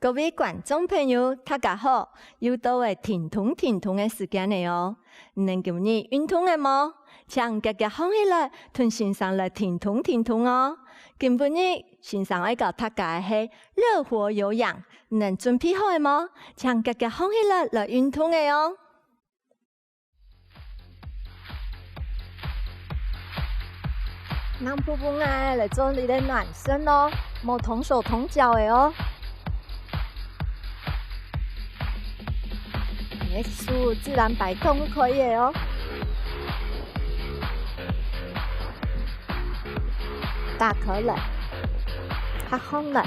各位观众朋友，大家好！又到了停通的时间了哦。能今日运动了吗？请大家放起来，同欣赏了停通哦。今日欣赏一个大家的是热火有氧，能准备好了吗？请大家放起来运动的哦。咱步步爱来做你的暖身哦，莫同手同脚的哦。你手自然摆动可以的哦。大口来，拍空来。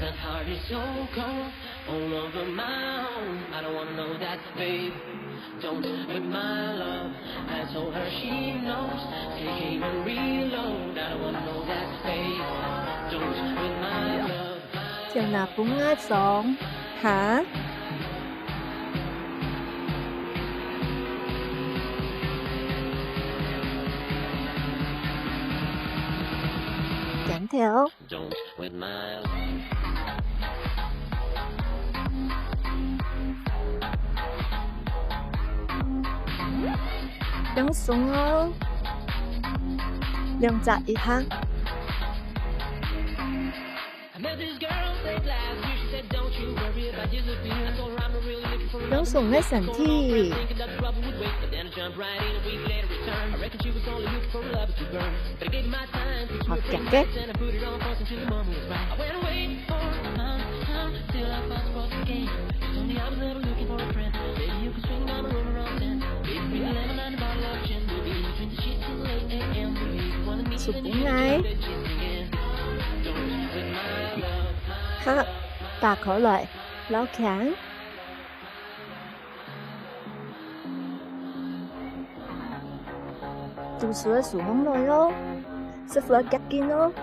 That heart is so cold, all over my home. I don't wanna know that, babe. Don't hurt my love. I told her she knows. Take aim and reload. I don't wanna know that, babe. Don't hurt my love. 叫那不爱送，哈？两条。Don't hurt my love.放松哦，两扎一下。放松的身体。好嘅嘅。手不爱，哈，大口来，老强，读书的书风来咯，师傅要夹紧咯。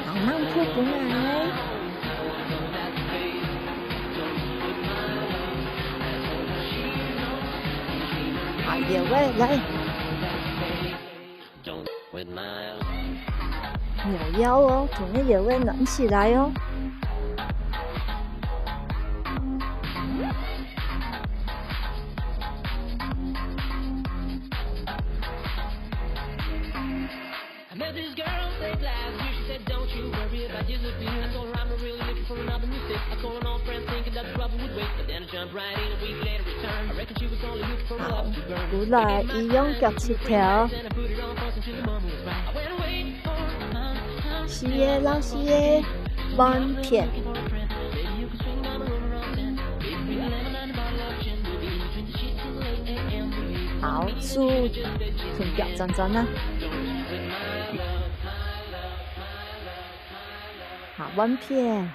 好慢步不来，好野味来，扭腰哦，同个野味暖起来哦。好，鼓来一用脚起条，视野老视野，弯片，好，手臀脚转转啊，好，弯片。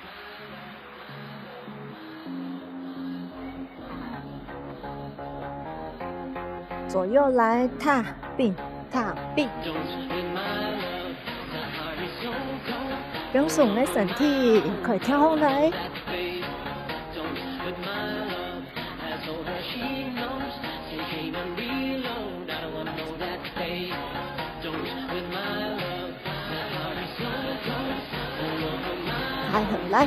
左右来踏并踏并，放松的身体，快跳上来。还很来。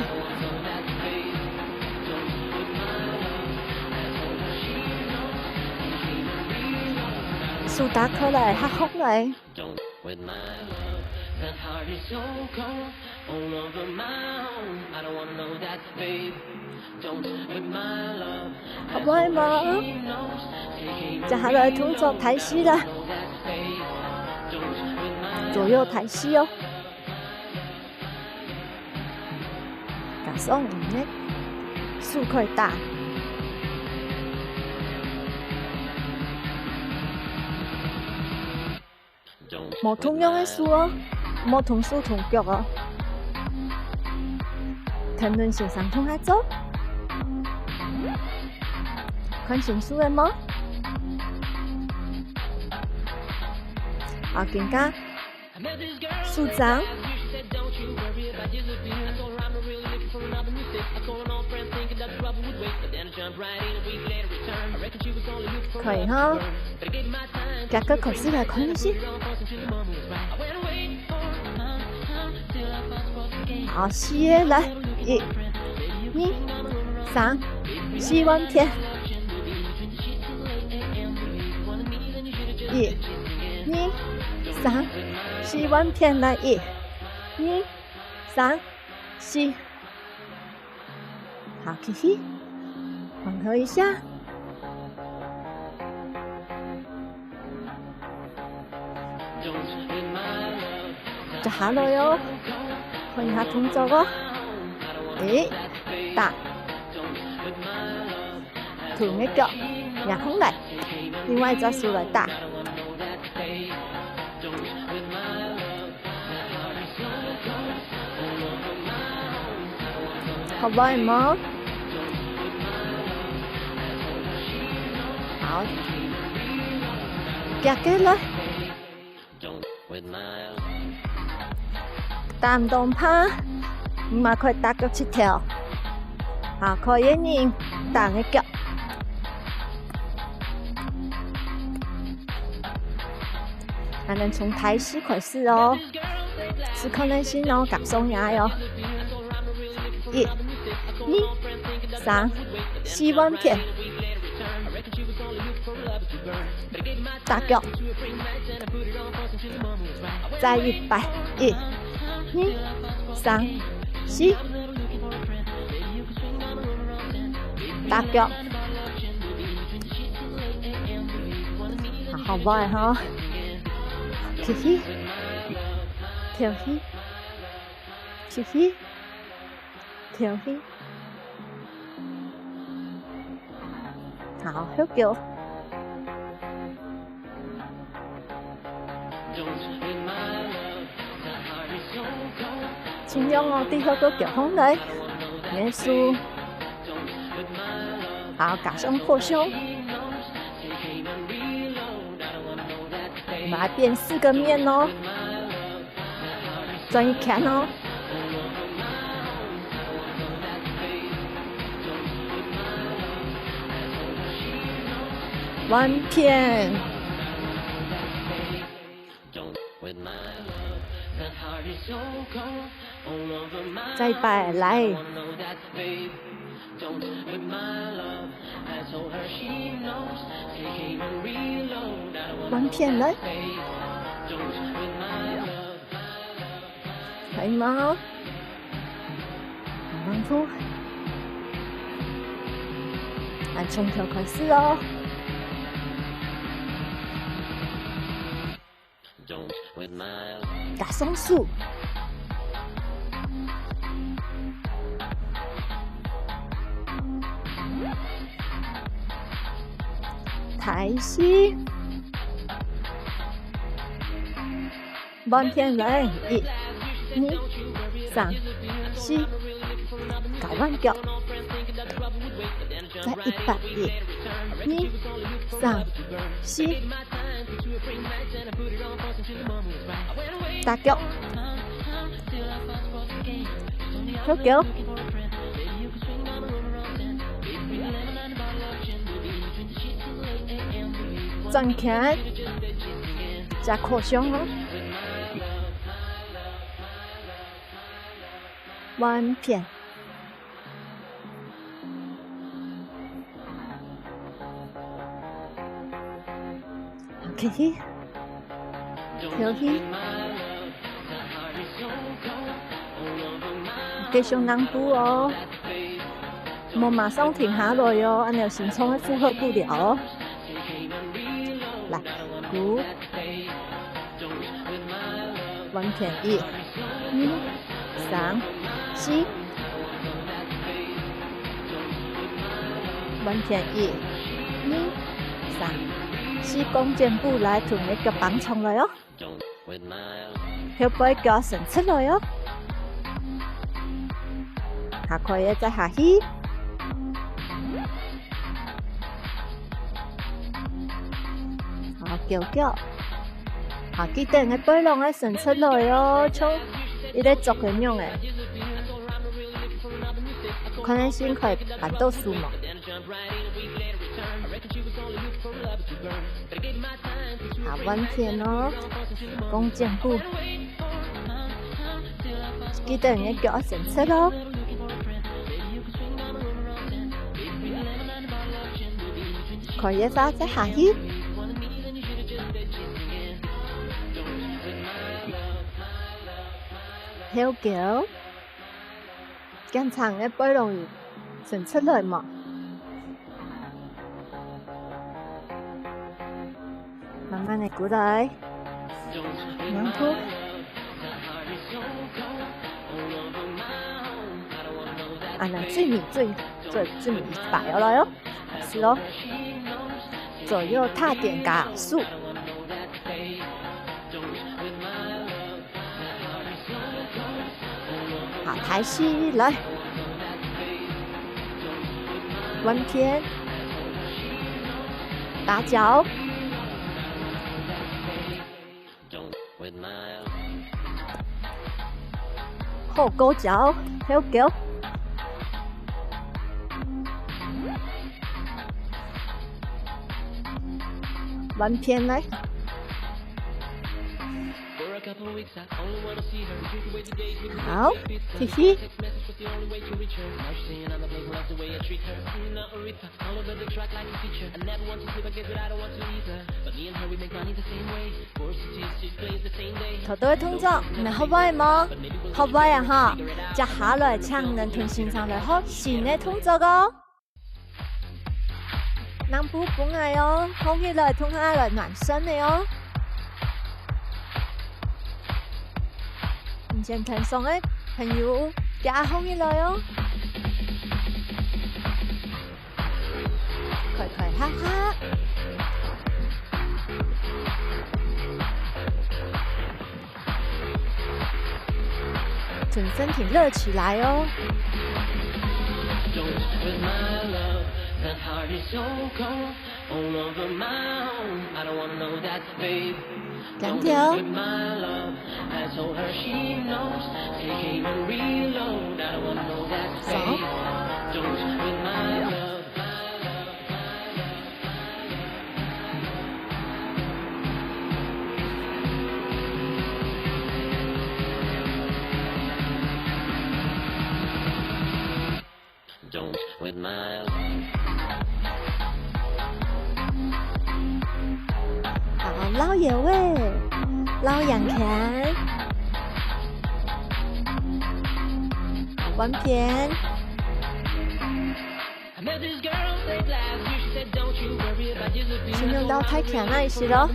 手打开来，拍空来。好不好嘛？接下来动作抬膝了，左右抬膝哦。感受你的手快大。冇同样的手哦，冇同手同脚哦。谈论欣赏同下做，看清楚了吗？好，更加舒张。可以哈，这个考试来看一下。好，写来1、2、3、4万片。1、2、3、4万片来1、2、3、4。好，继续，缓和一下。就下来哟，看一下动作哦。打，臀一腳壓空嚟，另外一隻手來打。好玩嗎？好，夾嘅啦。打唔動拍，唔係佢打腳切條，好，可以人打嘅腳，還能從台式開始哦，是可能性哦，夾鬆牙喲。1、2、3、4萬片，打腳，再100。1、2、3、4，打腳，好玩哈！繼續，跳起，繼續，跳起，好，好腳。盡量我啲嗰個腳控嚟，元素，好，加上擴胸，把它變4個面哦，轉一看哦，完片。再擺來，完片來，可以嗎？慢步，按從頭開始哦。打松樹。台式，完片來，1、2、3、4，搞完腳，再100，1、2、3、4，打腳，好腳。轉圈，再擴胸哦，完片，可以，跳起，繼續讓步哦，莫馬上停下來喲，按照心臟會負荷不了哦。來，鼓，完片1、2、3、4，完片1、2、3、4，弓箭步來，同一個綁上來哦，後背腳伸出來哦，下可以再下去。好，腳腳，好，記得嘅背囊咧伸出來哦，像伊咧作嘅樣嘅。可能先佢辦到數嘛。好，完片哦，弓箭步。記得嘅腳伸出咯。可以發再下去。theo kiểu càng長嘅背囊伸出來嘛，慢慢地鼓來，然後能最明白了喲，是咯，左右踏點加速。好，抬起來，彎偏，打腳，後勾腳，heel腳，彎偏來。好，嘻嘻。頭多嘅動作，你學會嗎？學會啊哈！接下來請人同欣賞來學新嘅動作哦。南部本嚟哦，學起來同下來暖身嘅哦。唔見聽上嘅朋友加學起來哦。快快哈哈！整身體熱起來哦。兩條。好，撈嘢喂，撈人拳，彎偏，先用到太強那一時咯。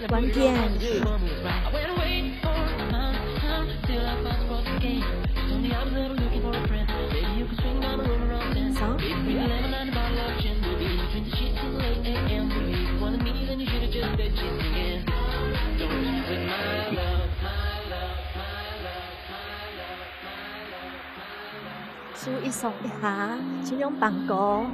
彎偏。數一數一下，先用棒歌。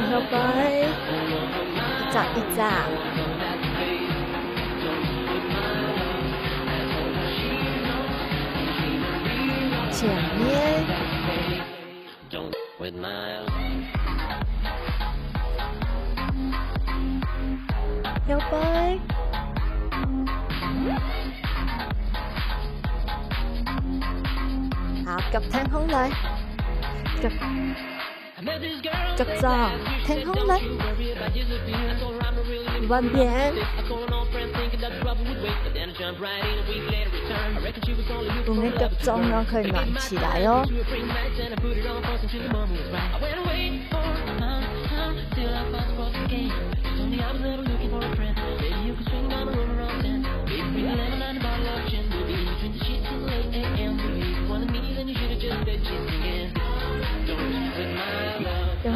拜拜，一扎一扎。前面，右背，好，及聽空嚟，及撞，聽空嚟，彎偏。用你腳撞讓佢暖起來哦。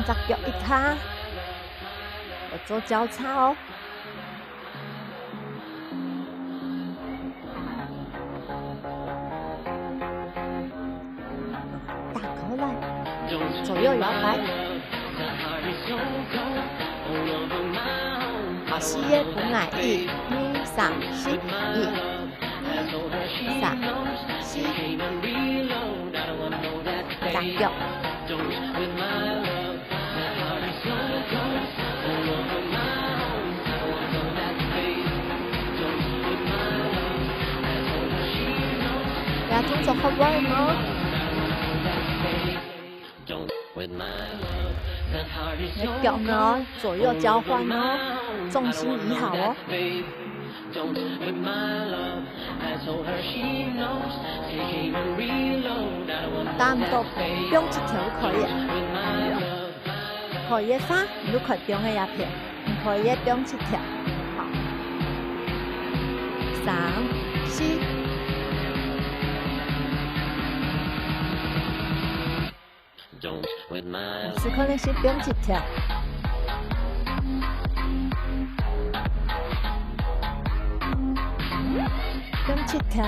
扎腳一下，我做交叉哦。打過來，左右搖擺。好，四葉不矮1、2、3、4、1、2、3、4，扎腳。呀，動作好穩哦。你腳呢，左右交換哦，重心移好哦。單獨標一條可以，可以翻，如果標嘅一片，唔可以標一條。好，3、4。是可能是標一條。標一條，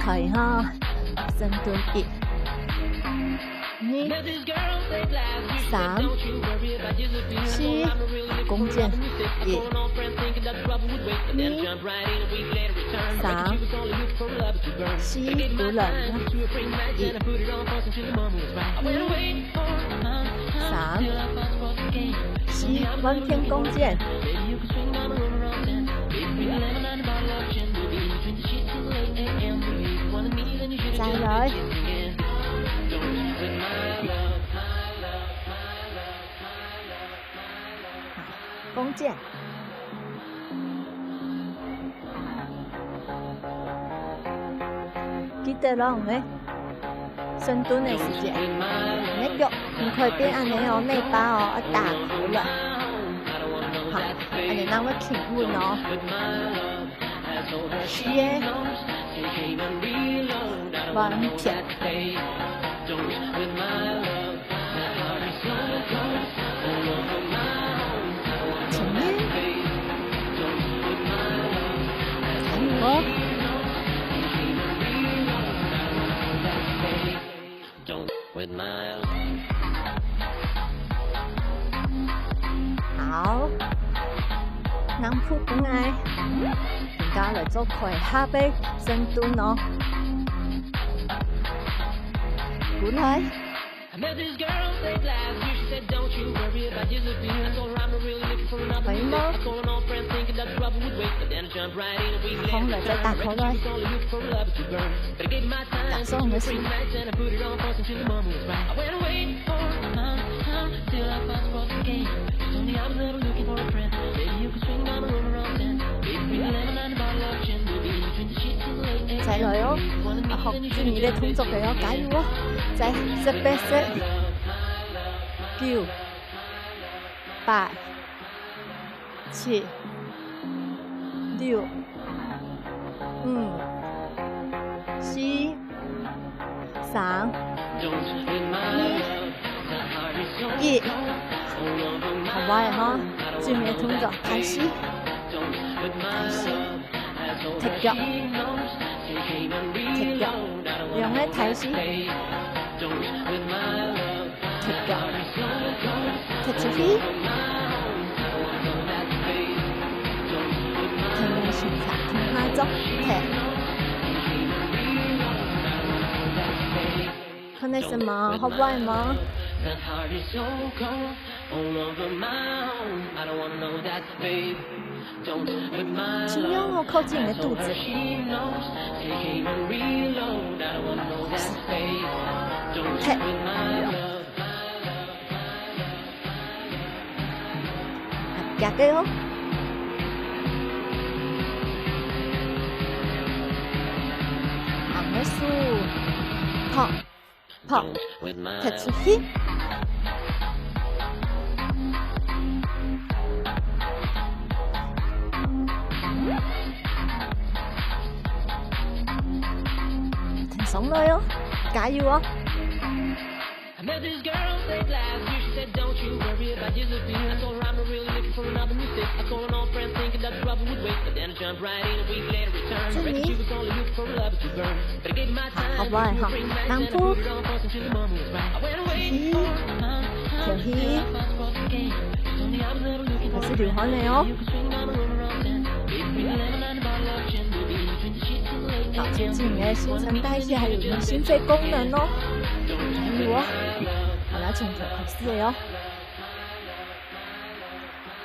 可以哈，深蹲1、2、3、4，弓箭1、2、3、4，鼓人1、3、4，完片弓箭。再來，弓箭，記得咯，誒，深蹲嘅時間，你腳唔可以變安尼哦，內八哦，要打鼓了，好，安尼咱要企穩哦。4個完片，前面，還有哦。好，咱鋪本來。而家嚟做葵下背深蹲哦，過來，可以嗎？空嚟再打過來，打鬆嘅事。再來哦，學住你嘅動作嘅要加油哦！再10、9、8、7、6、5、4、3、2、1，好乖哈！住你嘅動作開始，踢腳。踢腳，用喺睇先。踢腳，踢出去。停嘅時候，同下足踢。看那什麼好玩嗎？盡量哦靠近你的肚子。踢，夾嘅哦。行嘅數，撲撲，踢出去。停鬆了喲，加油哦！志明，好玩哈，南部，嘻，跳嘻，还是流汗的哦。好，促进你的新陈代谢，还有你的心肺功能哦。加油哦！好啦，从头开始的哦。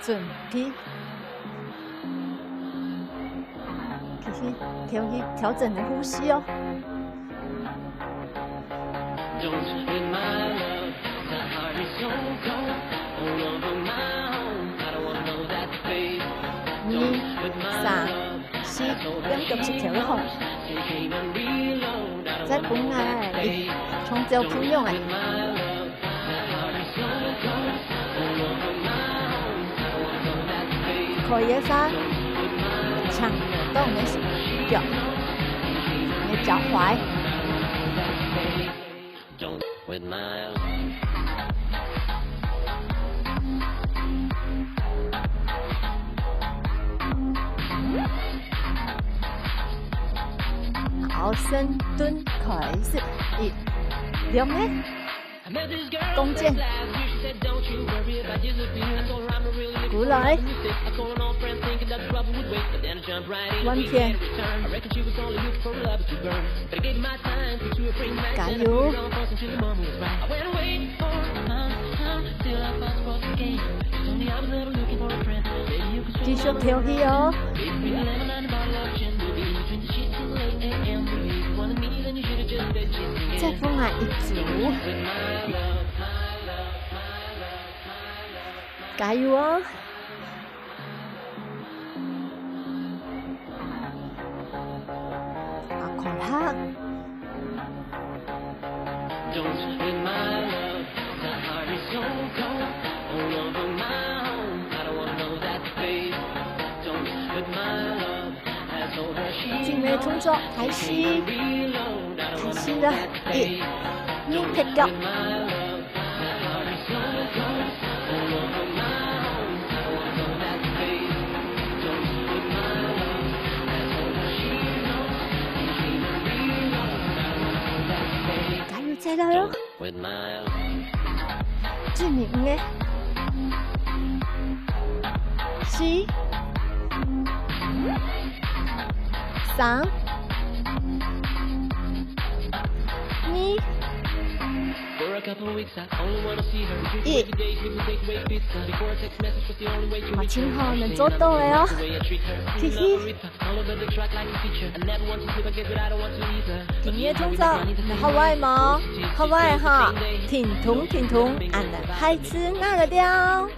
准备，调整的呼吸哦。2、3、4，兩腳是調好，再搬嚟，從腳鋪用嚟。可以發強扭動你的腳，你的腳踝。好，深蹲開始，1、2呢？弓箭，鼓來，弯片，加油！繼續跳起哦。再放來一組，加油哦！好，快拍！進入動作開始。開心的1、2踢腳，加油再來喲！志明嘅4、3、2、1，我今後能做到了喲，嘻嘻。今日動作你好玩嗎？好玩哈，挺通，俺的孩子拿了掉。